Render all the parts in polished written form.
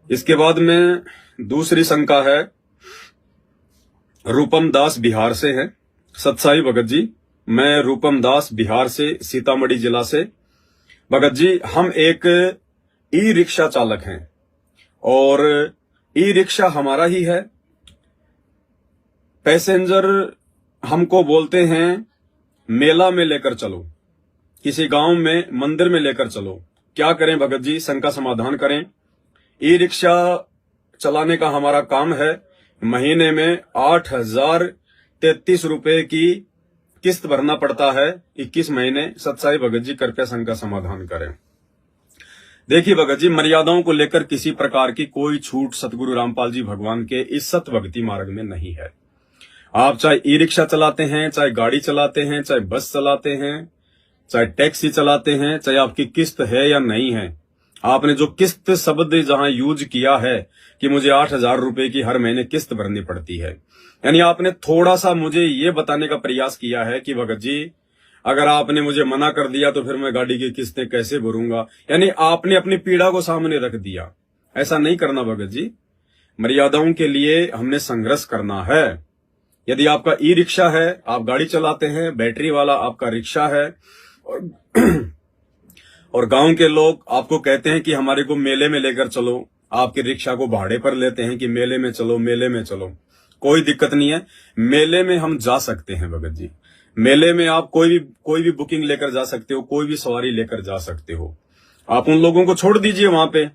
इसके बाद में दूसरी शंका है, रूपम दास बिहार से है। सतसाई भगत जी, मैं रूपम दास बिहार से, सीतामढ़ी जिला से। भगत जी, हम एक ई रिक्शा चालक हैं और ई रिक्शा हमारा ही है। पैसेंजर हमको बोलते हैं मेला में लेकर चलो, किसी गांव में मंदिर में लेकर चलो। क्या करें भगत जी, शंका समाधान करें। ई रिक्शा चलाने का हमारा काम है। महीने में 8,033 रुपए की किस्त भरना पड़ता है, 21 महीने। सतसाई भगत जी, कृपया शंका समाधान करें। देखिए भगत जी, मर्यादाओं को लेकर किसी प्रकार की कोई छूट सतगुरु रामपाल जी भगवान के इस सत भक्ति मार्ग में नहीं है। आप चाहे ई रिक्शा चलाते हैं, चाहे गाड़ी चलाते हैं, चाहे बस चलाते हैं, चाहे टैक्सी चलाते हैं, चाहे आपकी किस्त है या नहीं है, आपने जो किस्त शब्द जहां यूज किया है कि मुझे 8,000 रुपए की हर महीने किस्त भरनी पड़ती है, यानी आपने थोड़ा सा मुझे ये बताने का प्रयास किया है कि भगत जी, अगर आपने मुझे मना कर दिया तो फिर मैं गाड़ी की किस्तें कैसे भरूंगा। यानी आपने अपनी पीड़ा को सामने रख दिया। ऐसा नहीं करना भगत जी। मर्यादाओं के लिए हमने संघर्ष करना है। यदि आपका ई रिक्शा है, आप गाड़ी चलाते हैं, बैटरी वाला आपका रिक्शा है, और गांव के लोग आपको कहते हैं कि हमारे को मेले में लेकर चलो, आपके रिक्शा को भाड़े पर लेते हैं कि मेले में चलो, मेले में चलो। कोई दिक्कत नहीं है, मेले में हम जा सकते हैं भगत जी। मेले में आप कोई भी बुकिंग लेकर जा सकते हो, कोई भी सवारी लेकर जा सकते हो। आप उन लोगों को छोड़ दीजिए वहां पे,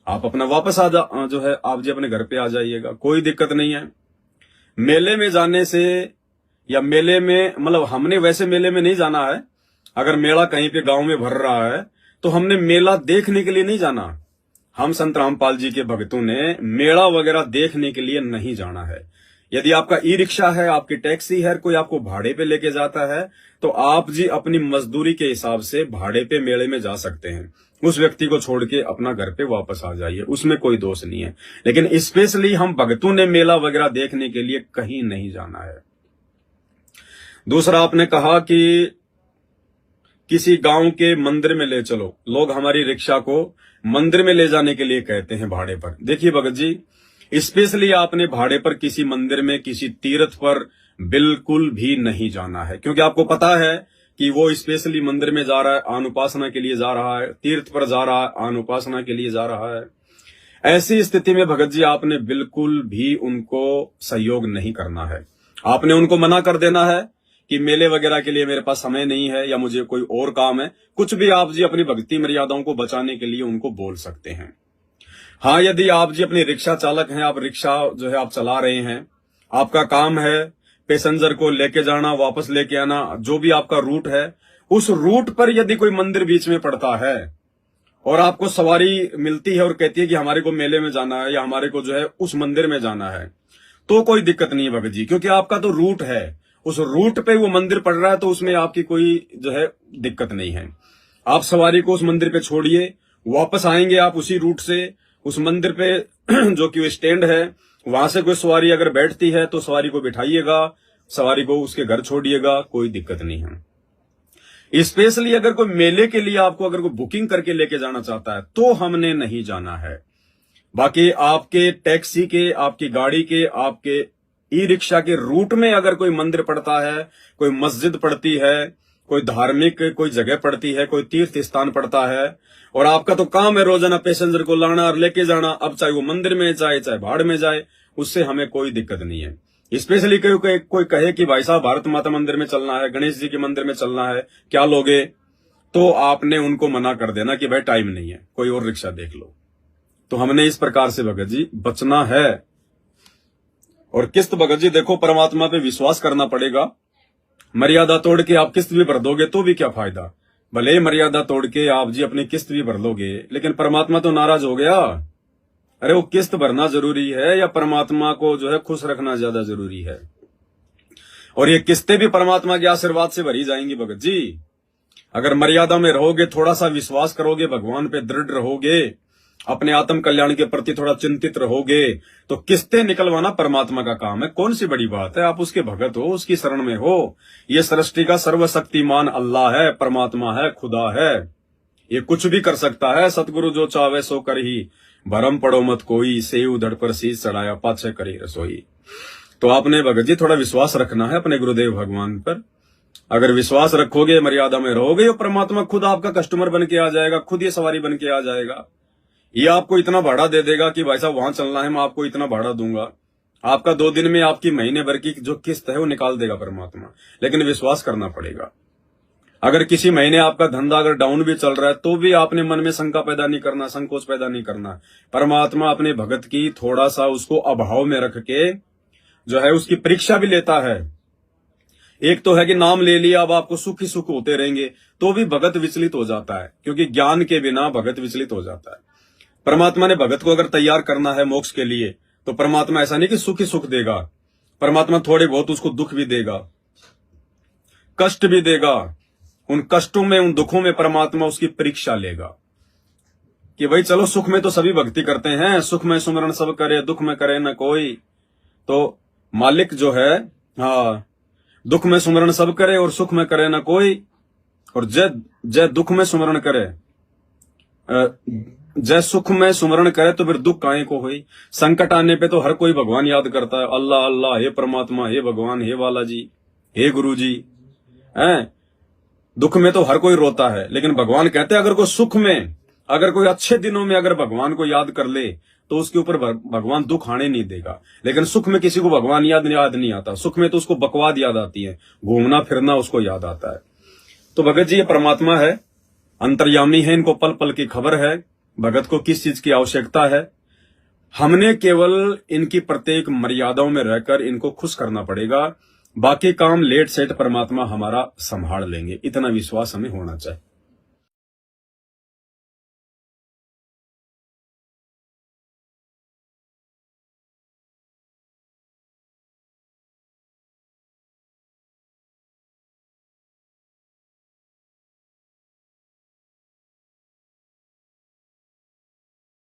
आप अपना वापस जो है आप जी अपने घर पे आ जाइएगा, कोई दिक्कत नहीं है। मेले में जाने से या मेले में, मतलब हमने वैसे मेले में नहीं जाना है। अगर मेला कहीं पे गांव में भर रहा है तो हमने मेला देखने के लिए नहीं जाना। हम संत रामपाल जी के भक्तों ने मेला वगैरह देखने के लिए नहीं जाना है। यदि आपका ई रिक्शा है, आपकी टैक्सी है, कोई आपको भाड़े पे लेके जाता है, तो आप जी अपनी मजदूरी के हिसाब से भाड़े पे मेले में जा सकते हैं। उस व्यक्ति को छोड़ के अपना घर पे वापस आ जाइए, उसमें कोई दोष नहीं है। लेकिन स्पेशली हम भक्तों ने मेला वगैरह देखने के लिए कहीं नहीं जाना है। दूसरा, आपने कहा कि किसी गांव के मंदिर में ले चलो। लोग हमारी रिक्शा को मंदिर में ले जाने के लिए कहते हैं भाड़े पर। देखिए भगत जी, स्पेशली आपने भाड़े पर किसी मंदिर में, किसी तीर्थ पर बिल्कुल भी नहीं जाना है, क्योंकि आपको पता है कि वो स्पेशली मंदिर में जा रहा है, अनुपासना के लिए जा रहा है, तीर्थ पर जा रहा है, अनुपासना के लिए जा रहा है। ऐसी स्थिति में भगत जी आपने बिल्कुल भी उनको सहयोग नहीं करना है। आपने उनको मना कर देना है कि मेले वगैरह के लिए मेरे पास समय नहीं है या मुझे कोई और काम है। कुछ भी आप जी अपनी भक्ति मर्यादाओं को बचाने के लिए उनको बोल सकते हैं। हाँ, यदि आप जी अपने रिक्शा चालक हैं, आप रिक्शा जो है आप चला रहे हैं, आपका काम है पैसेंजर को लेके जाना, वापस लेके आना, जो भी आपका रूट है, उस रूट पर यदि कोई मंदिर बीच में पड़ता है और आपको सवारी मिलती है और कहती है कि हमारे को मेले में जाना है या हमारे को जो है उस मंदिर में जाना है, तो कोई दिक्कत नहीं है भगत जी, क्योंकि आपका तो रूट है, उस रूट पे वो मंदिर पड़ रहा है, तो उसमें आपकी कोई जो है दिक्कत नहीं है। आप सवारी को उस मंदिर पे छोड़िए, वापस आएंगे आप उसी रूट से उस मंदिर पे जो कि वो स्टैंड है, वहां से कोई सवारी अगर बैठती है तो सवारी को बिठाइएगा, सवारी को उसके घर छोड़िएगा, कोई दिक्कत नहीं है। स्पेशली अगर कोई मेले के लिए आपको अगर कोई बुकिंग करके लेके जाना चाहता है तो हमने नहीं जाना है। बाकी आपके टैक्सी के, आपकी गाड़ी के, आपके ई रिक्शा के रूट में अगर कोई मंदिर पड़ता है, कोई मस्जिद पड़ती है, कोई धार्मिक कोई जगह पड़ती है, कोई तीर्थ स्थान पड़ता है, और आपका तो काम है रोजाना पैसेंजर को लाना और लेके जाना, अब चाहे वो मंदिर में जाए चाहे भाड़ में जाए, उससे हमें कोई दिक्कत नहीं है। स्पेशली कोई कहे कि भाई साहब भारत माता मंदिर में चलना है, गणेश जी के मंदिर में चलना है, क्या लोगे, तो आपने उनको मना कर देना कि भाई टाइम नहीं है, कोई और रिक्शा देख लो। तो हमने इस प्रकार से भगत जी बचना है। और किस्त भगत जी देखो, परमात्मा पे विश्वास करना पड़ेगा। मर्यादा तोड़ के आप किस्त भी भर दोगे तो भी क्या फायदा। भले ही मर्यादा तोड़ के आप जी अपनी किस्त भी भर लोगे, लेकिन परमात्मा तो नाराज हो गया। अरे वो किस्त भरना जरूरी है या परमात्मा को जो है खुश रखना ज्यादा जरूरी है। और ये किस्तें भी परमात्मा के आशीर्वाद से भरी जाएंगी भगत जी। अगर मर्यादा में रहोगे, थोड़ा सा विश्वास करोगे, भगवान पे दृढ़ रहोगे, अपने आत्म कल्याण के प्रति थोड़ा चिंतित रहोगे, तो किस्तें निकलवाना परमात्मा का काम है। कौन सी बड़ी बात है, आप उसके भगत हो, उसकी शरण में हो। ये सृष्टि का सर्वशक्तिमान अल्लाह है, परमात्मा है, खुदा है। ये कुछ भी कर सकता है। सतगुरु जो चावे सो कर ही, भरम पड़ो मत कोई, से उधड़ पर शीश चढ़ाया पाछे करी रसोई। तो आपने भगत जी थोड़ा विश्वास रखना है अपने गुरुदेव भगवान पर। अगर विश्वास रखोगे, मर्यादा में रहोगे, और परमात्मा खुद आपका कस्टमर बन के आ जाएगा, खुद ये सवारी बन के आ जाएगा। ये आपको इतना भाड़ा दे देगा कि भाई साहब वहां चलना है, मैं आपको इतना भाड़ा दूंगा। आपका 2 दिन में आपकी महीने भर की जो किस्त है वो निकाल देगा परमात्मा। लेकिन विश्वास करना पड़ेगा। अगर किसी महीने आपका धंधा अगर डाउन भी चल रहा है तो भी आपने मन में शंका पैदा नहीं करना, संकोच पैदा नहीं करना। परमात्मा अपने भगत की थोड़ा सा उसको अभाव में रख के जो है उसकी परीक्षा भी लेता है। एक तो है कि नाम ले लिया, अब आपको सुख ही सुख होते रहेंगे, तो भी भगत विचलित हो जाता है, क्योंकि ज्ञान के बिना भगत विचलित हो जाता है। परमात्मा ने भगत को अगर तैयार करना है मोक्ष के लिए, तो परमात्मा ऐसा नहीं कि सुख ही सुख देगा। परमात्मा थोड़े बहुत उसको दुख भी देगा, कष्ट भी देगा। उन कष्टों में, उन दुखों में परमात्मा उसकी परीक्षा लेगा कि भाई चलो, सुख में तो सभी भक्ति करते हैं, सुख में सुमरण सब करे, दुख में करे न कोई। तो मालिक जो है, हाँ, दुख में सुमरण सब करे और सुख में करे न कोई, और जय दुख में सुमरण करे, जय सुख में सुमरण करे तो फिर दुख काहे को होई। संकट आने पे तो हर कोई भगवान याद करता है, अल्लाह अल्लाह, हे परमात्मा, हे भगवान, हे वाला जी, हे गुरु जी। दुख में तो हर कोई रोता है, लेकिन भगवान कहते हैं अगर कोई सुख में, अगर कोई अच्छे दिनों में अगर भगवान को याद कर ले तो उसके ऊपर भगवान दुख आने नहीं देगा। लेकिन सुख में किसी को भगवान याद नहीं आता। सुख में तो उसको बकवाद याद आती है, घूमना फिरना उसको याद आता है। तो भगत जी ये परमात्मा है, अंतर्यामी है, इनको पल पल की खबर है भगत को किस चीज की आवश्यकता है। हमने केवल इनकी प्रत्येक मर्यादाओं में रहकर इनको खुश करना पड़ेगा। बाकी काम लेट सेट परमात्मा हमारा संभाल लेंगे, इतना विश्वास हमें होना चाहिए।